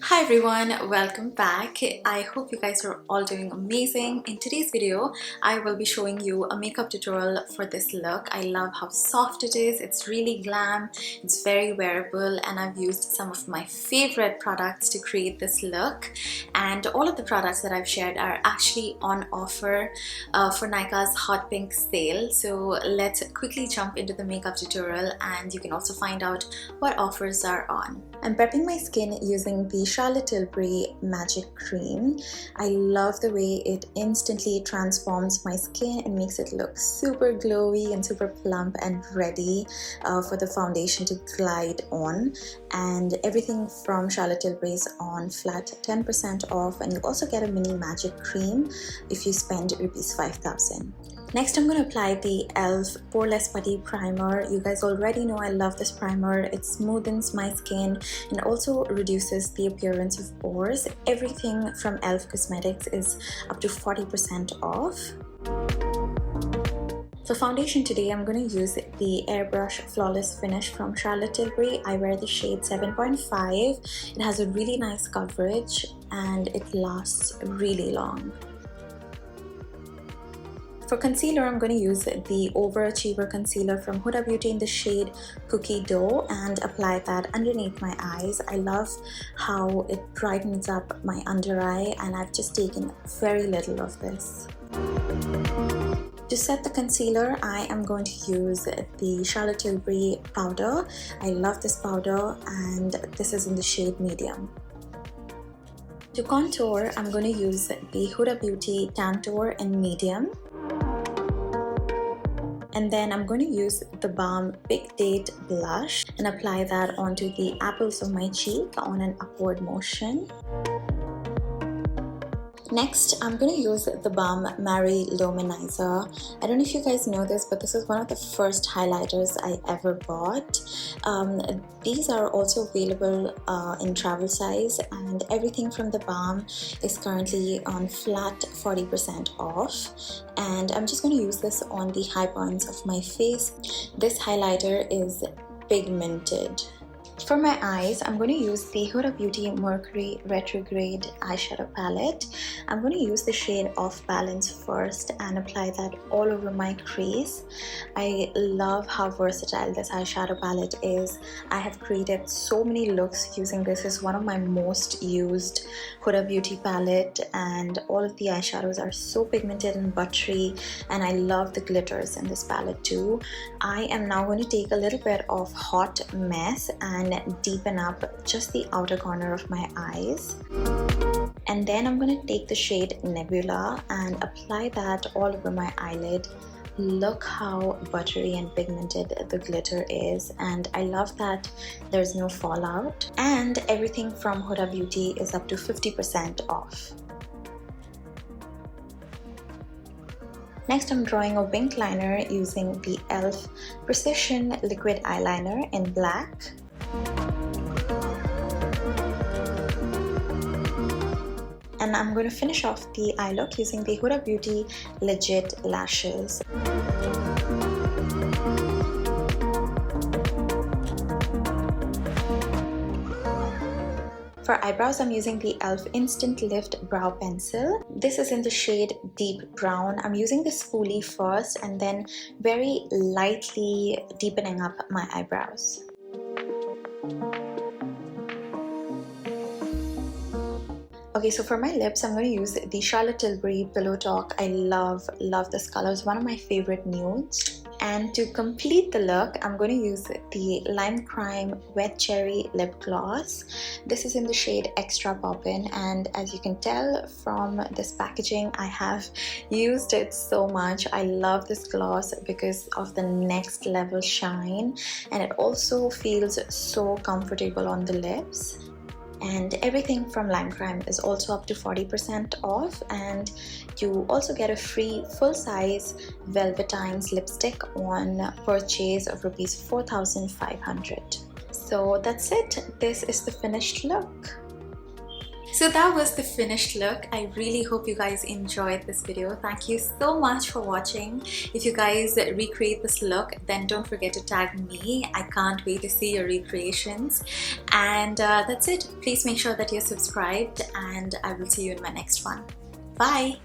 Hi everyone, welcome back. I hope you guys are all doing amazing. In today's video, I will be showing you a makeup tutorial for this look. I love how soft it is. It's really glam, it's very wearable, and I've used some of my favorite products to create this look. And all of the products that I've shared are actually on offer for Nykaa's Hot Pink Sale. So let's quickly jump into the makeup tutorial, and you can also find out what offers are on. I'm prepping my skin using the Charlotte Tilbury Magic Cream. I love the way it instantly transforms my skin and makes it look super glowy and super plump and ready for the foundation to glide on. And everything from Charlotte Tilbury is on flat 10% off, and you also get a mini magic cream if you spend ₹5,000. Next, I'm going to apply the e.l.f. Poreless Putty Primer. You guys already know I love this primer. It smoothens my skin and also reduces the appearance of pores. Everything from e.l.f. Cosmetics is up to 40% off. For foundation today, I'm going to use the Airbrush Flawless Finish from Charlotte Tilbury. I wear the shade 7.5. It has a really nice coverage and it lasts really long. For concealer, I'm going to use the Overachiever Concealer from Huda Beauty in the shade Cookie Dough and apply that underneath my eyes. I love how it brightens up my under eye, and I've just taken very little of this. To set the concealer, I am going to use the Charlotte Tilbury powder. I love this powder, and this is in the shade Medium. To contour, I'm going to use the Huda Beauty Tantour in Medium. And then I'm going to use the Balm Big Date Blush and apply that onto the apples of my cheek on an upward motion. Next, I'm going to use the Balm Marie Luminizer. I don't know if you guys know this, but this is one of the first highlighters I ever bought. These are also available in travel size, and everything from the Balm is currently on flat 40% off. And I'm just going to use this on the high points of my face. This highlighter is pigmented. For my eyes, I'm going to use the Huda Beauty Mercury Retrograde eyeshadow palette. I'm going to use the shade Off Balance first and apply that all over my crease. I love how versatile this eyeshadow palette is. I have created so many looks using this. It's one of my most used Huda Beauty palette, and all of the eyeshadows are so pigmented and buttery, and I love the glitters in this palette too. I am now going to take a little bit of Hot Mess and deepen up just the outer corner of my eyes. And then I'm going to take the shade Nebula and apply that all over my eyelid. Look how buttery and pigmented the glitter is, and I love that there's no fallout. And everything from Huda Beauty is up to 50% off. Next, I'm drawing a winged liner using the e.l.f. Precision Liquid Eyeliner in black. And I'm going to finish off the eye look using the Huda Beauty Legit Lashes. For eyebrows, I'm using the e.l.f. Instant Lift Brow Pencil. This is in the shade Deep Brown. I'm using the spoolie first and then very lightly deepening up my eyebrows. Okay, so for my lips, I'm going to use the Charlotte Tilbury Pillow Talk. I love this color. It's one of my favorite nudes. And to complete the look, I'm going to use the Lime Crime Wet Cherry Lip Gloss. This is in the shade Extra Poppin', and as you can tell from this packaging, I have used it so much. I love this gloss because of the next level shine, and it also feels so comfortable on the lips. And everything from Lime Crime is also up to 40% off, and you also get a free full-size Velvetines lipstick on purchase of ₹4,500. So that's it. This is the finished look. So that was the finished look. I really hope you guys enjoyed this video. Thank you so much for watching. If you guys recreate this look, then don't forget to tag me. I can't wait to see your recreations. And that's it. Please make sure that you're subscribed, and I will see you in my next one. Bye!